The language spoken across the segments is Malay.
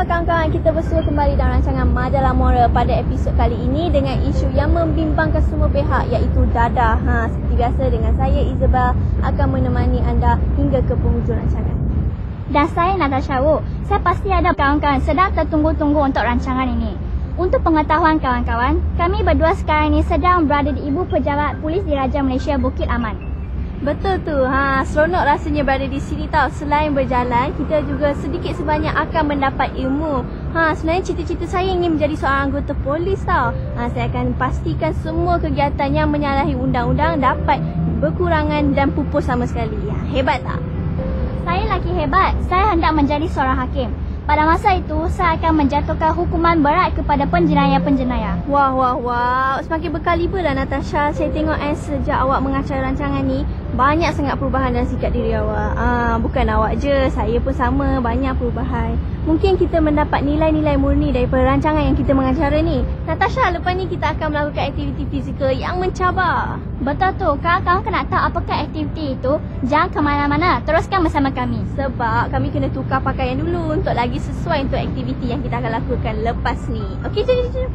Kawan-kawan, kita bersua kembali dalam rancangan Majalah Moral pada episod kali ini dengan isu yang membimbangkan semua pihak iaitu dadah. Seperti biasa dengan saya Isabel akan menemani anda hingga ke penghujung rancangan. Dan saya Natasha Wu. Saya pasti ada kawan-kawan sedang tertunggu-tunggu untuk rancangan ini. Untuk pengetahuan kawan-kawan, kami berdua sekarang ini sedang berada di Ibu Pejabat Polis Diraja Malaysia Bukit Aman. Betul tu. Seronok rasanya berada di sini tau. Selain berjalan, kita juga sedikit sebanyak akan mendapat ilmu. Sebenarnya cita-cita saya ingin menjadi seorang anggota polis tau. Saya akan pastikan semua kegiatan yang menyalahi undang-undang dapat berkurangan dan pupus sama sekali. Hebat tak? Saya lagi hebat. Saya hendak menjadi seorang hakim. Pada masa itu, saya akan menjatuhkan hukuman berat kepada penjenayah-penjenayah. Wah. Semakin berkaliber lah Natasha. Saya tengok sejak awak mengacara rancangan ni, banyak sangat perubahan dalam sikap diri awak. Bukan awak je, saya pun sama, banyak perubahan. Mungkin kita mendapat nilai-nilai murni daripada rancangan yang kita mengacara ni. Natasha, lepas ni kita akan melakukan aktiviti fizikal yang mencabar. Betul tu, kawan-kawan kena tahu apakah aktiviti itu. Jangan ke mana-mana, teruskan bersama kami. Sebab kami kena tukar pakaian dulu untuk lagi sesuai untuk aktiviti yang kita akan lakukan lepas ni. Okey, jom.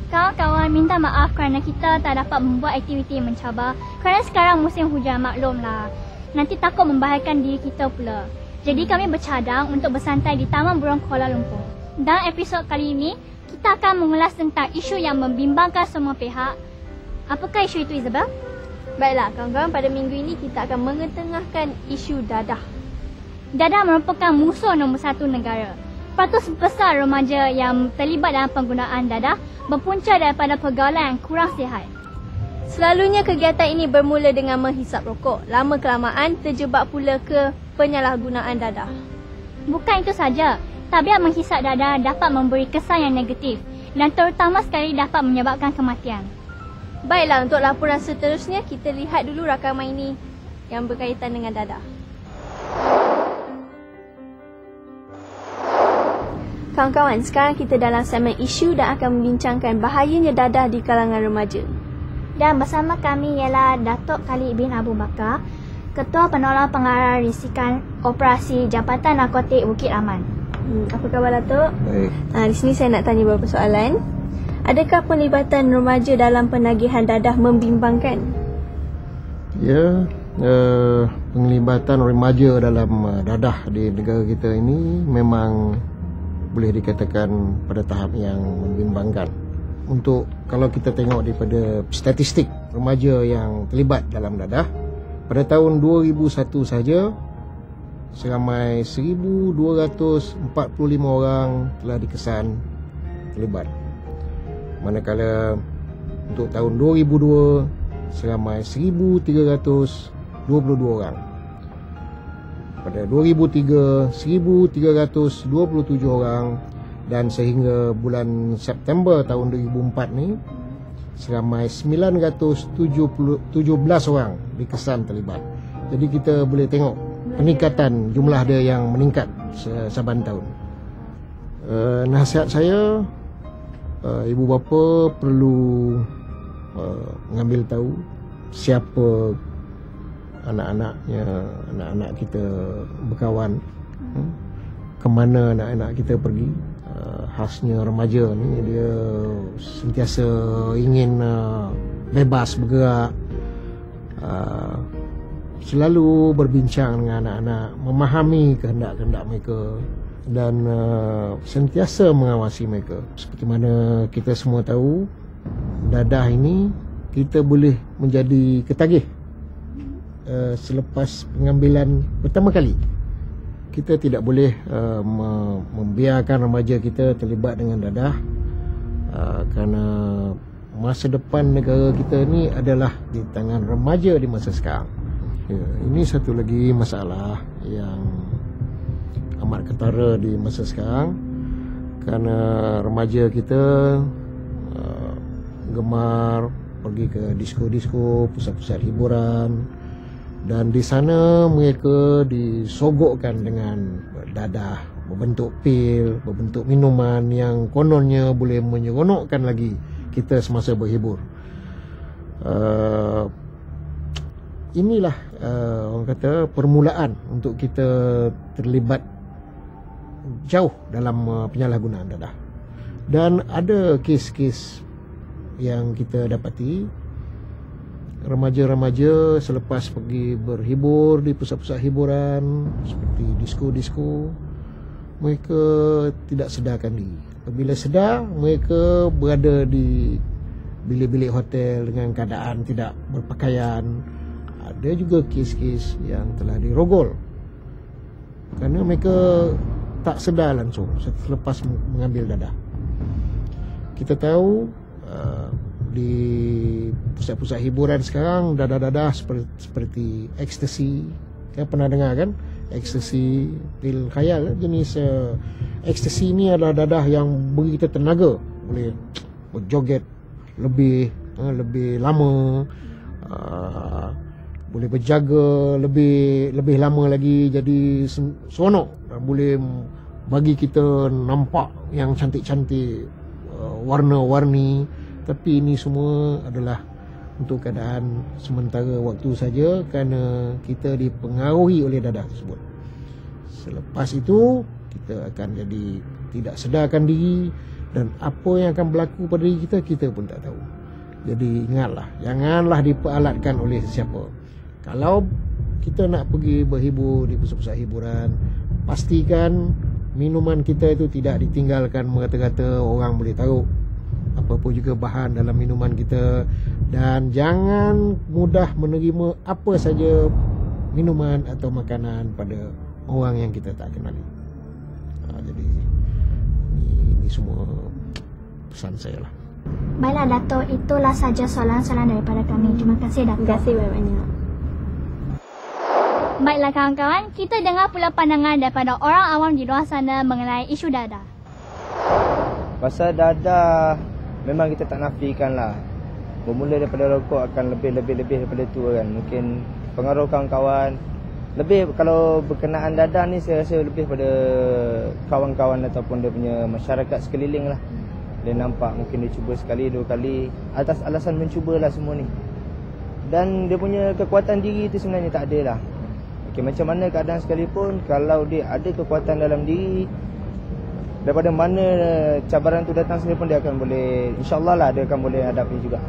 Kawan-kawan, minta maaf kerana kita tak dapat membuat aktiviti yang mencabar kerana sekarang musim hujan, maklumlah. Nanti takut membahayakan diri kita pula. Jadi kami bercadang untuk bersantai di Taman Burung Kuala Lumpur. Dalam episod kali ini, kita akan mengulas tentang isu yang membimbangkan semua pihak. Apakah isu itu, Isabel? Baiklah, kawan-kawan, pada minggu ini kita akan mengetengahkan isu dadah. Dadah merupakan musuh nombor satu negara. Peratus besar remaja yang terlibat dalam penggunaan dadah berpunca daripada pergaulan yang kurang sihat. Selalunya kegiatan ini bermula dengan menghisap rokok. Lama-kelamaan terjebak pula ke penyalahgunaan dadah. Bukan itu saja, tabiat menghisap dadah dapat memberi kesan yang negatif dan terutama sekali dapat menyebabkan kematian. Baiklah, untuk laporan seterusnya kita lihat dulu rakaman ini yang berkaitan dengan dadah. Kawan-kawan, sekarang kita dalam segmen isu dan akan membincangkan bahayanya dadah di kalangan remaja. Dan bersama kami ialah Datuk Khalid bin Abu Bakar, Ketua Penolong Pengarah Risikan Operasi Jabatan Narkotik Bukit Aman. Apa khabar, Datuk? Baik. Di sini saya nak tanya beberapa soalan. Adakah penglibatan remaja dalam penagihan dadah membimbangkan? Ya, penglibatan remaja dalam dadah di negara kita ini memang boleh dikatakan pada tahap yang membimbangkan. Untuk kalau kita tengok daripada statistik remaja yang terlibat dalam dadah, pada tahun 2001 saja seramai 1,245 orang telah dikesan terlibat. Manakala untuk tahun 2002 seramai 1,322 orang. Pada 2003, 1,327 orang dan sehingga bulan September tahun 2004 ni seramai 917 orang dikesan terlibat. Jadi kita boleh tengok peningkatan jumlah dia yang meningkat saban tahun. Nasihat saya, ibu bapa perlu mengambil tahu siapa anak-anak kita berkawan, ke mana anak-anak kita pergi. Khasnya remaja ni dia sentiasa ingin bebas bergerak, selalu berbincang dengan anak-anak, memahami kehendak-kehendak mereka dan sentiasa mengawasi mereka. Seperti mana kita semua tahu, dadah ini kita boleh menjadi ketagih selepas pengambilan pertama kali. Kita tidak boleh membiarkan remaja kita terlibat dengan dadah, kerana masa depan negara kita ni adalah di tangan remaja di masa sekarang. Ini satu lagi masalah yang amat ketara di masa sekarang, kerana remaja kita gemar pergi ke disko-disko, pusat-pusat hiburan, dan di sana mereka disogokkan dengan dadah berbentuk pil, berbentuk minuman yang kononnya boleh menyeronokkan lagi kita semasa berhibur. Inilah orang kata permulaan untuk kita terlibat jauh dalam penyalahgunaan dadah. Dan ada kes-kes yang kita dapati, remaja-remaja selepas pergi berhibur di pusat-pusat hiburan seperti disko-disko, mereka tidak sedarkan diri. Apabila sedar, mereka berada di bilik-bilik hotel dengan keadaan tidak berpakaian. Ada juga kes-kes yang telah dirogol kerana mereka tak sedar langsung selepas mengambil dadah. Kita tahu di pusat-pusat hiburan sekarang dadah-dadah seperti ekstasi. Kalian pernah dengar kan? Ekstasi, pil khayal. Jenis ekstasi ni adalah dadah yang beri kita tenaga, boleh berjoget lebih lama, boleh berjaga lebih lama lagi, jadi seronok, boleh bagi kita nampak yang cantik-cantik, warna-warni. Tapi ini semua adalah untuk keadaan sementara waktu saja, kerana kita dipengaruhi oleh dadah tersebut. Selepas itu kita akan jadi tidak sedarkan diri, dan apa yang akan berlaku pada diri kita pun tak tahu. Jadi ingatlah, janganlah diperalatkan oleh sesiapa. Kalau kita nak pergi berhibur di pusat-pusat hiburan, pastikan minuman kita itu tidak ditinggalkan merata-rata, orang boleh taruh apa-apa juga bahan dalam minuman kita, dan jangan mudah menerima apa saja minuman atau makanan pada orang yang kita tak kenali. Jadi ini semua pesan saya lah. Baiklah Dato', itulah saja soalan-soalan daripada kami. Terima kasih Dato'. Terima kasih banyak-banyak. Baiklah kawan-kawan, kita dengar pula pandangan daripada orang awam di luar sana mengenai isu dadah. Pasal dadah, memang kita tak nafikan lah. Bermula daripada rokok akan lebih daripada tu kan. Mungkin pengaruh kawan-kawan. Lebih kalau berkenaan dadah ni, saya rasa lebih pada kawan-kawan ataupun dia punya masyarakat sekeliling lah. Dia nampak mungkin dia cuba sekali, dua kali, atas alasan mencubalah semua ni. Dan dia punya kekuatan diri tu sebenarnya tak ada lah. Okay, macam mana keadaan sekalipun, kalau dia ada kekuatan dalam diri, daripada mana cabaran tu datang sekalipun, dia akan boleh, insyaAllah lah dia akan boleh hadapi juga.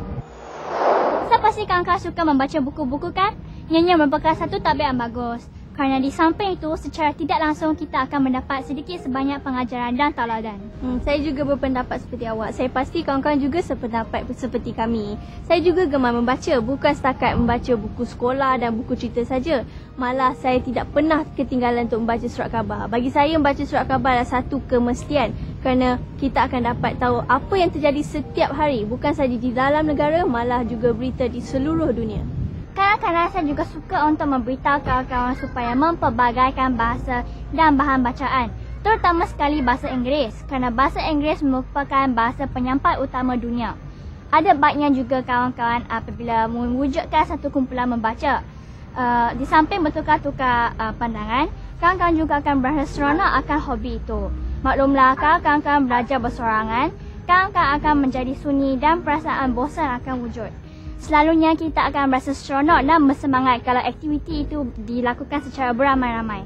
So pasti kawan-kawan suka membaca buku-buku kan? Ianya merupakan satu tabiat yang bagus. Kerana di samping itu, secara tidak langsung kita akan mendapat sedikit sebanyak pengajaran dan tauladan. Saya juga berpendapat seperti awak. Saya pasti kawan-kawan juga sependapat seperti kami. Saya juga gemar membaca, bukan setakat membaca buku sekolah dan buku cerita saja. Malah saya tidak pernah ketinggalan untuk membaca surat khabar. Bagi saya, membaca surat khabar adalah satu kemestian, kerana kita akan dapat tahu apa yang terjadi setiap hari, bukan sahaja di dalam negara, malah juga berita di seluruh dunia. Kadang-kadang saya juga suka untuk memberitahu kawan-kawan supaya mempelbagaikan bahasa dan bahan bacaan, terutama sekali bahasa Inggeris, kerana bahasa Inggeris merupakan bahasa penyampai utama dunia. Ada baiknya juga kawan-kawan apabila mewujudkan satu kumpulan membaca. Di samping bertukar-tukar pandangan, kawan-kawan juga akan berasa seronok akan hobi itu. Maklumlah, kalau kawan-kawan belajar bersorangan, kawan-kawan akan menjadi sunyi dan perasaan bosan akan wujud. Selalunya kita akan berasa seronok dan bersemangat kalau aktiviti itu dilakukan secara beramai-ramai.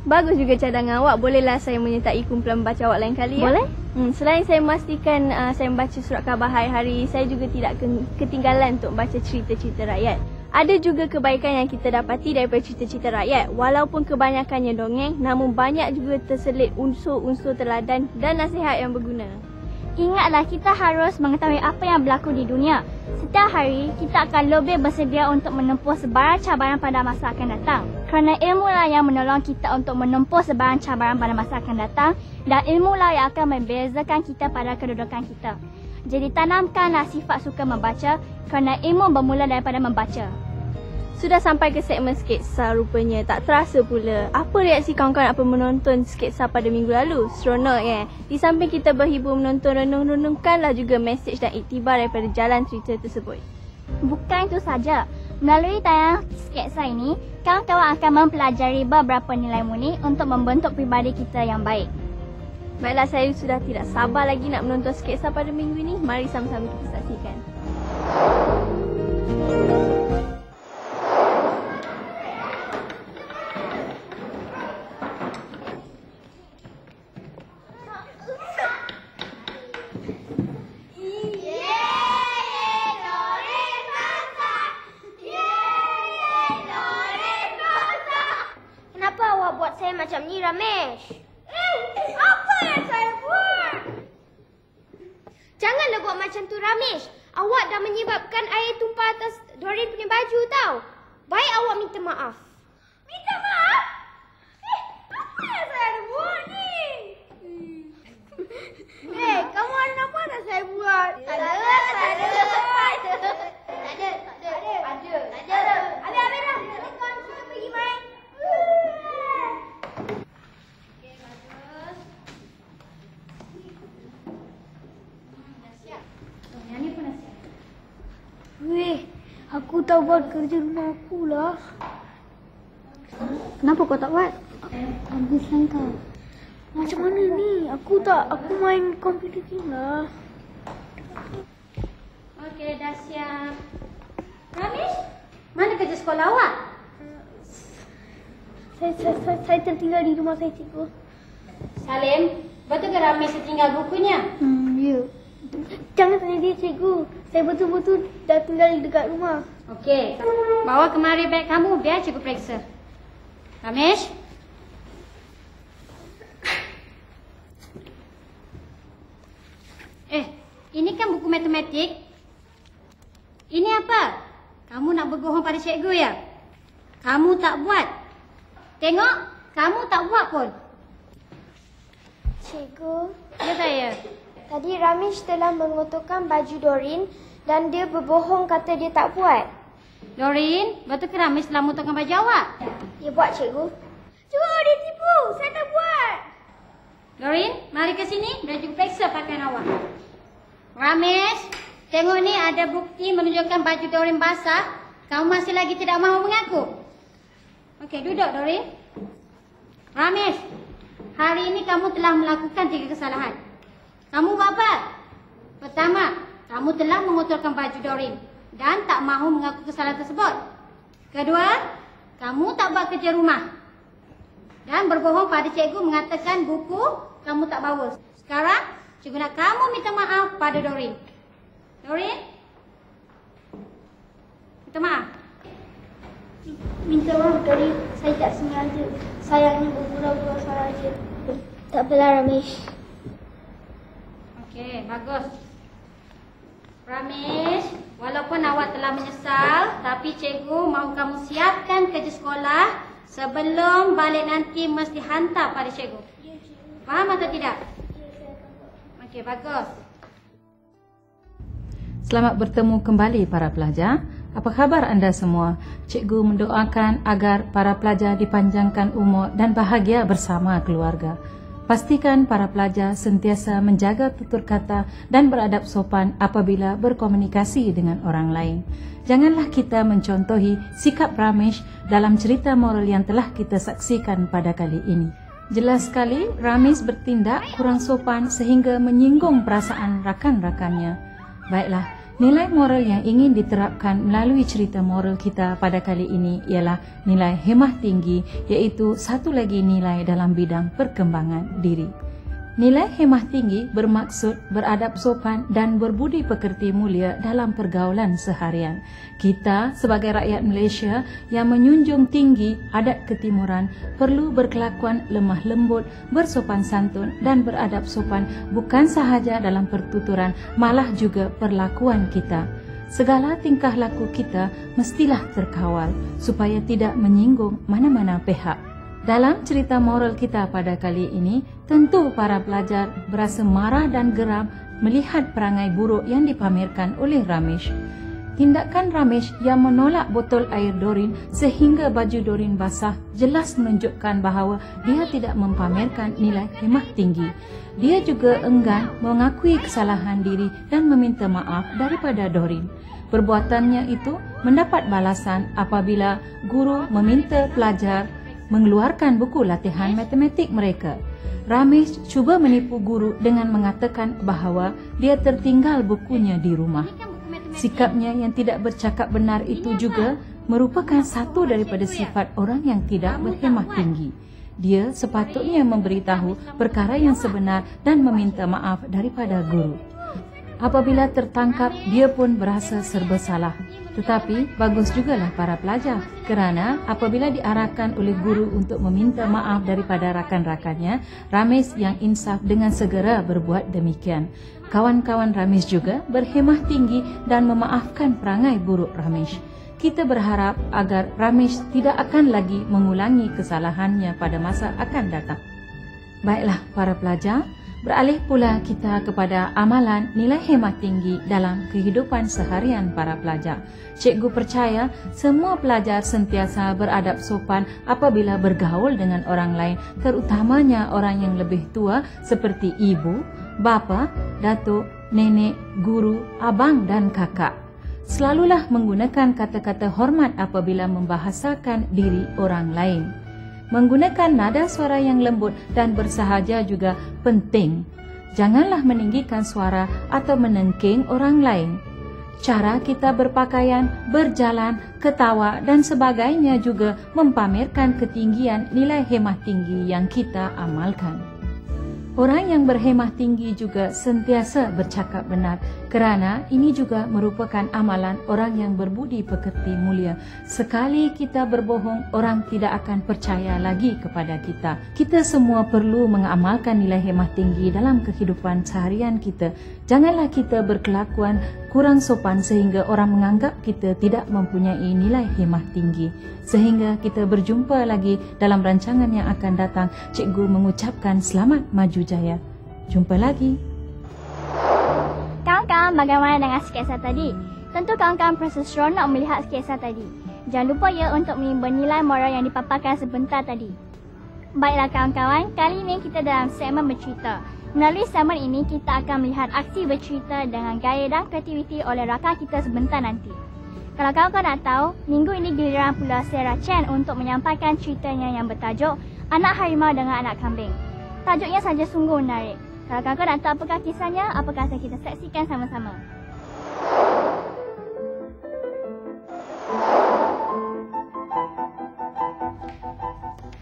Bagus juga cadangan awak. Bolehlah saya menyertai kumpulan membaca awak lain kali. Boleh? Selain saya memastikan saya membaca surat khabar hari-hari, saya juga tidak ketinggalan untuk membaca cerita-cerita rakyat. Ada juga kebaikan yang kita dapati daripada cerita-cerita rakyat. Walaupun kebanyakannya dongeng, namun banyak juga terselit unsur-unsur teladan dan nasihat yang berguna. Ingatlah, kita harus mengetahui apa yang berlaku di dunia. Setiap hari, kita akan lebih bersedia untuk menempuh sebarang cabaran pada masa akan datang. Kerana ilmulah yang menolong kita untuk menempuh sebarang cabaran pada masa akan datang, dan ilmulah yang akan membezakan kita pada kedudukan kita. Jadi tanamkanlah sifat suka membaca, kerana ilmu bermula daripada membaca. Sudah sampai ke segmen sketsa rupanya. Tak terasa pula. Apa reaksi kawan-kawan apa menonton sketsa pada minggu lalu? Seronok kan? Di samping kita berhibur menonton, renung-renungkanlah juga mesej dan iktibar daripada jalan cerita tersebut. Bukan itu saja. Melalui tayangan sketsa ini, kawan-kawan akan mempelajari beberapa nilai murni untuk membentuk pribadi kita yang baik. Baiklah, saya sudah tidak sabar lagi nak menonton sketsa pada minggu ini. Mari sama-sama kita saksikan. Kenapa awak buat saya macam ni, Ramesh? Apa yang saya buat? Janganlah buat macam tu, Ramesh. Awak dah menyebabkan air tumpah atas Doreen punya baju tau. Baik awak minta maaf. Minta maaf? Apa yang saya ada buat ni? Kamu ada apa dah saya buat? Ada. Habis. Kita pergi main. Weh, aku tak buat kerja rumah aku lah. Kenapa kau tak buat? Habis langkah. Macam mana ni? Aku main komputer game lah. Okey, dah siap. Ramesh, mana kerja sekolah awak? Saya tertinggal di rumah saya, cikgu. Salim, betul ke Ramesh tertinggal bukunya? Ya. Jangan tanya dia, cikgu. Saya betul-betul dah tinggal dekat rumah. Okey, bawa kemari beg kamu biar cikgu periksa. Ramesh? Ini kan buku matematik. Ini apa? Kamu nak berbohong pada cikgu ya? Kamu tak buat. Tengok, kamu tak buat pun. Cikgu, Ya saya. tadi Ramesh telah mengotorkan baju Doreen dan dia berbohong kata dia tak buat. Doreen, betul ke Ramesh telah mengotorkan baju awak? Dia buat, cikgu. Cikgu, dia tipu. Saya tak buat. Doreen, mari ke sini biar cikgu periksa pakaian awak. Ramesh, tengok ni ada bukti menunjukkan baju Doreen basah. Kamu masih lagi tidak mahu mengaku. Okey, duduk Doreen. Ramesh, hari ini kamu telah melakukan 3 kesalahan. Kamu buat apa? Pertama, kamu telah mengotorkan baju Doreen dan tak mahu mengaku kesalahan tersebut. Kedua, kamu tak buat kerja rumah dan berbohong pada cikgu mengatakan buku kamu tak bawa. Sekarang, cikgu nak kamu minta maaf pada Doreen. Doreen? Minta maaf. Minta maaf, Doreen. Saya tak sengaja. Sayangnya berpura-pura salah je. Tak apalah, Ramesh. Okey, bagus. Ramesh, walaupun awak telah menyesal, tapi cikgu mahu kamu siapkan kerja sekolah sebelum balik nanti mesti hantar pada cikgu. Faham atau tidak? Okey, bagus. Selamat bertemu kembali para pelajar. Apa khabar anda semua? Cikgu mendoakan agar para pelajar dipanjangkan umur dan bahagia bersama keluarga. Pastikan para pelajar sentiasa menjaga tutur kata dan beradab sopan apabila berkomunikasi dengan orang lain. Janganlah kita mencontohi sikap Ramesh dalam cerita moral yang telah kita saksikan pada kali ini. Jelas sekali Ramesh bertindak kurang sopan sehingga menyinggung perasaan rakan-rakannya. Baiklah, nilai moral yang ingin diterapkan melalui cerita moral kita pada kali ini ialah nilai hemah tinggi, iaitu satu lagi nilai dalam bidang perkembangan diri. Nilai hemah tinggi bermaksud beradab sopan dan berbudi pekerti mulia dalam pergaulan seharian. Kita sebagai rakyat Malaysia yang menjunjung tinggi adat ketimuran perlu berkelakuan lemah lembut, bersopan santun dan beradab sopan bukan sahaja dalam pertuturan, malah juga perlakuan kita. Segala tingkah laku kita mestilah terkawal supaya tidak menyinggung mana-mana pihak. Dalam cerita moral kita pada kali ini, tentu para pelajar berasa marah dan geram melihat perangai buruk yang dipamerkan oleh Ramesh. Tindakan Ramesh yang menolak botol air Doreen sehingga baju Doreen basah jelas menunjukkan bahawa dia tidak mempamerkan nilai hemah tinggi. Dia juga enggan mengakui kesalahan diri dan meminta maaf daripada Doreen. Perbuatannya itu mendapat balasan apabila guru meminta pelajar mengeluarkan buku latihan matematik mereka. Ramesh cuba menipu guru dengan mengatakan bahawa dia tertinggal bukunya di rumah. Sikapnya yang tidak bercakap benar itu juga merupakan satu daripada sifat orang yang tidak berhemah tinggi. Dia sepatutnya memberitahu perkara yang sebenar dan meminta maaf daripada guru. Apabila tertangkap, dia pun berasa serba salah. Tetapi bagus jugalah para pelajar kerana apabila diarahkan oleh guru untuk meminta maaf daripada rakan-rakannya, Ramesh yang insaf dengan segera berbuat demikian. Kawan-kawan Ramesh juga berhemah tinggi dan memaafkan perangai buruk Ramesh. Kita berharap agar Ramesh tidak akan lagi mengulangi kesalahannya pada masa akan datang. Baiklah para pelajar, beralih pula kita kepada amalan nilai hemah tinggi dalam kehidupan seharian para pelajar. Cikgu percaya semua pelajar sentiasa beradab sopan apabila bergaul dengan orang lain, terutamanya orang yang lebih tua seperti ibu, bapa, datuk, nenek, guru, abang dan kakak. Selalulah menggunakan kata-kata hormat apabila membahasakan diri orang lain. Menggunakan nada suara yang lembut dan bersahaja juga penting. Janganlah meninggikan suara atau menengking orang lain. Cara kita berpakaian, berjalan, ketawa dan sebagainya juga mempamerkan ketinggian nilai hemah tinggi yang kita amalkan. Orang yang berhemah tinggi juga sentiasa bercakap benar kerana ini juga merupakan amalan orang yang berbudi pekerti mulia. Sekali kita berbohong, orang tidak akan percaya lagi kepada kita. Kita semua perlu mengamalkan nilai hemah tinggi dalam kehidupan seharian kita. Janganlah kita berkelakuan kurang sopan sehingga orang menganggap kita tidak mempunyai nilai hemah tinggi. Sehingga kita berjumpa lagi dalam rancangan yang akan datang. Cikgu mengucapkan selamat maju jaya. Jumpa lagi. Kawan-kawan, bagaimana dengan sketsa tadi? Tentu kawan-kawan proses seronok melihat sketsa tadi. Jangan lupa ya untuk menimba nilai moral yang dipaparkan sebentar tadi. Baiklah kawan-kawan, kali ini kita dalam segmen bercerita. Melalui segmen ini, kita akan melihat aksi bercerita dengan gaya dan kreativiti oleh rakan kita sebentar nanti. Kalau kawan-kawan nak tahu, minggu ini giliran pula Sarah Chen untuk menyampaikan ceritanya yang bertajuk Anak Harimau dengan Anak Kambing. Tajuknya saja sungguh menarik. Kalau kawan-kawan nak tahu apakah kisahnya, apa kata kita saksikan sama-sama.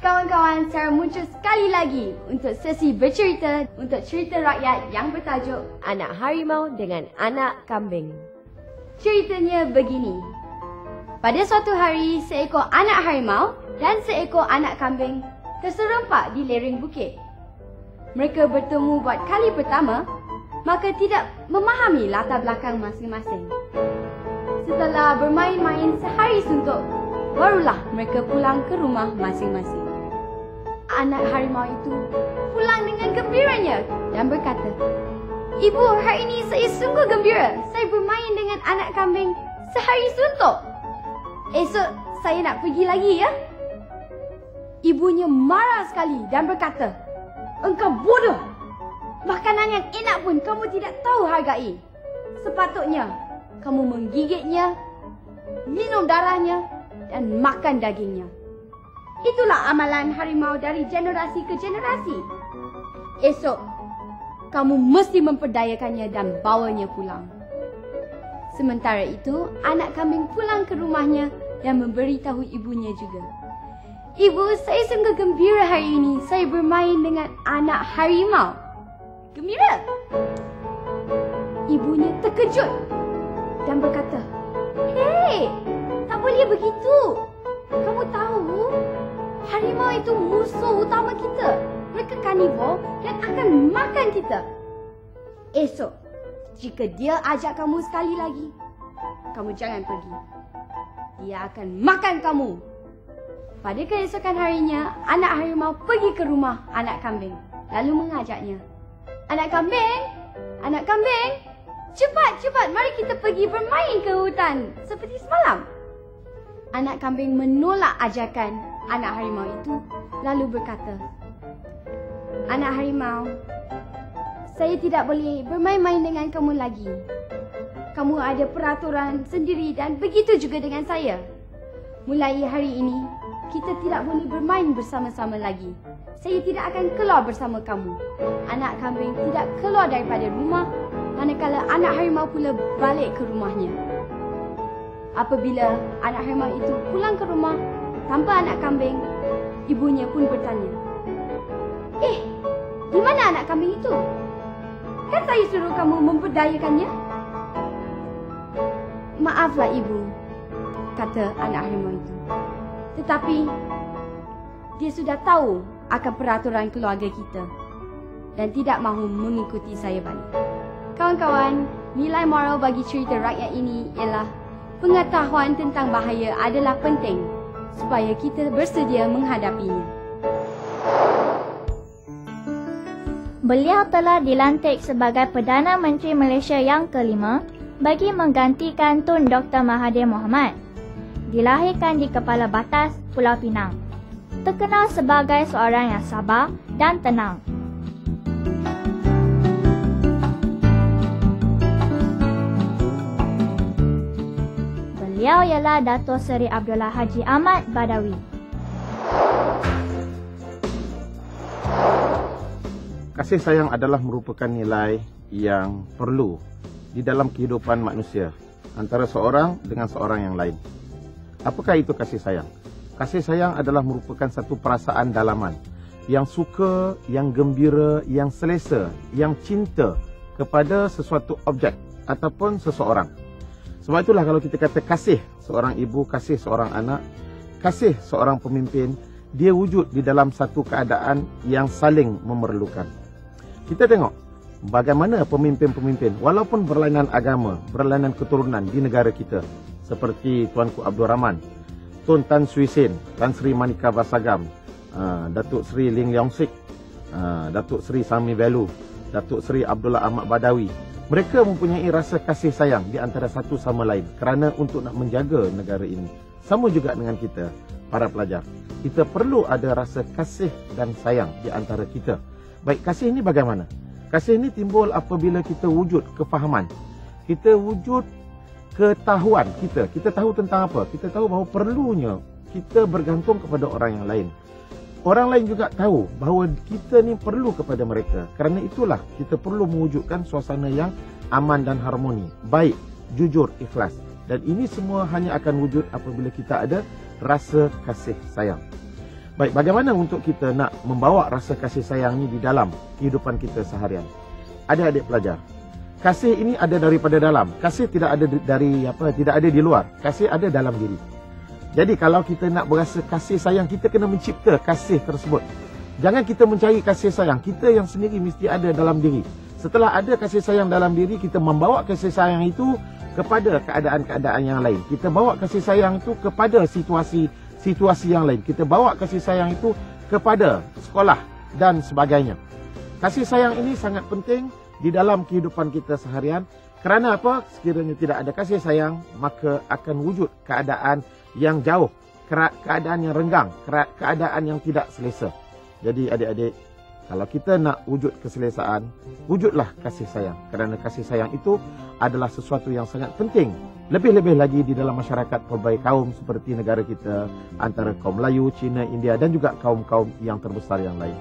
Kawan-kawan, Sarah muncul sekali lagi untuk sesi bercerita untuk cerita rakyat yang bertajuk Anak Harimau dengan Anak Kambing. Ceritanya begini. Pada suatu hari, seekor anak harimau dan seekor anak kambing terserempak di lereng bukit. Mereka bertemu buat kali pertama, maka tidak memahami latar belakang masing-masing. Setelah bermain-main sehari suntuk, barulah mereka pulang ke rumah masing-masing. Anak harimau itu pulang dengan gembiranya dan berkata, "Ibu, hari ini saya sungguh gembira. Saya bermain dengan anak kambing sehari suntuk. Esok saya nak pergi lagi ya." Ibunya marah sekali dan berkata, "Engkau bodoh. Makanan yang enak pun kamu tidak tahu hargai. Sepatutnya kamu menggigitnya, minum darahnya dan makan dagingnya." Itulah amalan harimau dari generasi ke generasi. Esok kamu mesti memperdayakannya dan bawanya pulang. Sementara itu, anak kambing pulang ke rumahnya dan memberitahu ibunya juga. "Ibu, saya sungguh gembira hari ini. Saya bermain dengan anak harimau." gembira. Ibunya terkejut dan berkata, "Hei, tak boleh begitu. Kamu tahu, harimau itu musuh utama kita. Mereka karnivor dan akan makan kita. Esok, jika dia ajak kamu sekali lagi, kamu jangan pergi. Dia akan makan kamu." Pada keesokan harinya, anak harimau pergi ke rumah anak kambing lalu mengajaknya. Anak kambing, cepat, mari kita pergi bermain ke hutan seperti semalam." Anak kambing menolak ajakan anak harimau itu lalu berkata, "Anak harimau, saya tidak boleh bermain-main dengan kamu lagi. Kamu ada peraturan sendiri dan begitu juga dengan saya. Mulai hari ini, kita tidak boleh bermain bersama-sama lagi. Saya tidak akan keluar bersama kamu." Anak kambing tidak keluar daripada rumah, manakala anak harimau pula balik ke rumahnya. Apabila anak harimau itu pulang ke rumah tanpa anak kambing, ibunya pun bertanya, di mana anak kambing itu? Kan saya suruh kamu memberdayakannya?" "Maaflah ibu," kata anak harimau itu. "Tetapi dia sudah tahu akan peraturan keluarga kita dan tidak mahu mengikuti saya balik." Kawan-kawan, nilai moral bagi cerita rakyat ini ialah pengetahuan tentang bahaya adalah penting supaya kita bersedia menghadapinya. Beliau telah dilantik sebagai Perdana Menteri Malaysia yang ke-5 bagi menggantikan Tun Dr. Mahathir Mohamad. Dilahirkan di Kepala Batas, Pulau Pinang. Terkenal sebagai seorang yang sabar dan tenang. Beliau ialah Dato' Seri Abdullah Haji Ahmad Badawi. Kasih sayang adalah merupakan nilai yang perlu di dalam kehidupan manusia antara seorang dengan seorang yang lain. Apakah itu kasih sayang? Kasih sayang adalah merupakan satu perasaan dalaman yang suka, yang gembira, yang selesa, yang cinta kepada sesuatu objek ataupun seseorang. Sebab itulah kalau kita kata kasih seorang ibu, kasih seorang anak, kasih seorang pemimpin, dia wujud di dalam satu keadaan yang saling memerlukan. Kita tengok bagaimana pemimpin-pemimpin walaupun berlainan agama, berlainan keturunan di negara kita, seperti Tuanku Abdul Rahman, Tun Tan Sri Sin, Tan Sri Manika Basagam, Datuk Sri Ling Leong Sik, Datuk Sri Sami Velu, Datuk Sri Abdullah Ahmad Badawi. Mereka mempunyai rasa kasih sayang di antara satu sama lain kerana untuk nak menjaga negara ini. Sama juga dengan kita, para pelajar. Kita perlu ada rasa kasih dan sayang di antara kita. Baik, kasih ini bagaimana? Kasih ini timbul apabila kita wujud kefahaman. Kita wujud ketahuan kita. Kita tahu tentang apa? Kita tahu bahawa perlunya kita bergantung kepada orang yang lain. Orang lain juga tahu bahawa kita ni perlu kepada mereka. Kerana itulah kita perlu mewujudkan suasana yang aman dan harmoni. Baik, jujur, ikhlas. Dan ini semua hanya akan wujud apabila kita ada rasa kasih sayang. Baik, bagaimana untuk kita nak membawa rasa kasih sayang ini di dalam kehidupan kita seharian? Adik-adik pelajar, kasih ini ada daripada dalam. Kasih tidak ada tidak ada di luar. Kasih ada dalam diri. Jadi kalau kita nak berasa kasih sayang, kita kena mencipta kasih tersebut. Jangan kita mencari kasih sayang, kita yang sendiri mesti ada dalam diri. Setelah ada kasih sayang dalam diri, kita membawa kasih sayang itu kepada keadaan-keadaan yang lain. Kita bawa kasih sayang itu kepada situasi yang lain. Kita bawa kasih sayang itu kepada sekolah dan sebagainya. Kasih sayang ini sangat penting di dalam kehidupan kita seharian. Kerana apa? Sekiranya tidak ada kasih sayang, maka akan wujud keadaan yang jauh, keadaan yang renggang, keadaan yang tidak selesa. Jadi adik-adik, kalau kita nak wujud keselesaan, wujudlah kasih sayang. Kerana kasih sayang itu adalah sesuatu yang sangat penting. Lebih-lebih lagi di dalam masyarakat pelbagai kaum seperti negara kita, antara kaum Melayu, Cina, India dan juga kaum-kaum yang terbesar yang lain.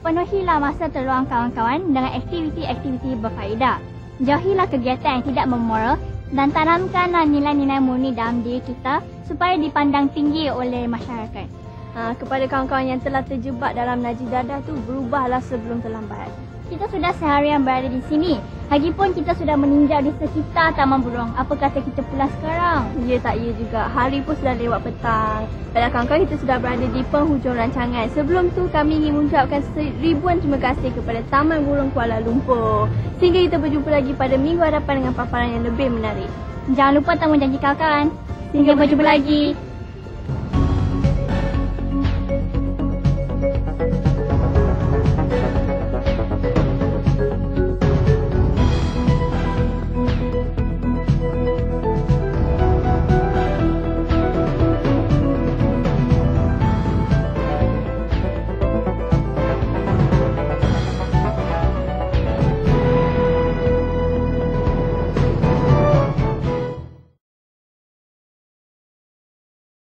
Penuhilah masa terluang kawan-kawan dengan aktiviti-aktiviti berfaedah. Jauhilah kegiatan yang tidak memoral dan tanamkanlah nilai-nilai murni dalam diri kita supaya dipandang tinggi oleh masyarakat. Kepada kawan-kawan yang telah terjebak dalam najis dadah tu, berubahlah sebelum terlambat. Kita sudah seharian berada di sini. Lagipun kita sudah meninjau di sekitar Taman Burung. Apa kata kita pulang sekarang? Ya tak ya juga. Hari pun sudah lewat petang. Baiklah kawan-kawan, kita sudah berada di penghujung rancangan. Sebelum tu kami ingin mengucapkan ribuan terima kasih kepada Taman Burung Kuala Lumpur. Sehingga kita berjumpa lagi pada minggu hadapan dengan paparan yang lebih menarik. Jangan lupa temu janji kawan-kawan. Hingga berjumpa lagi.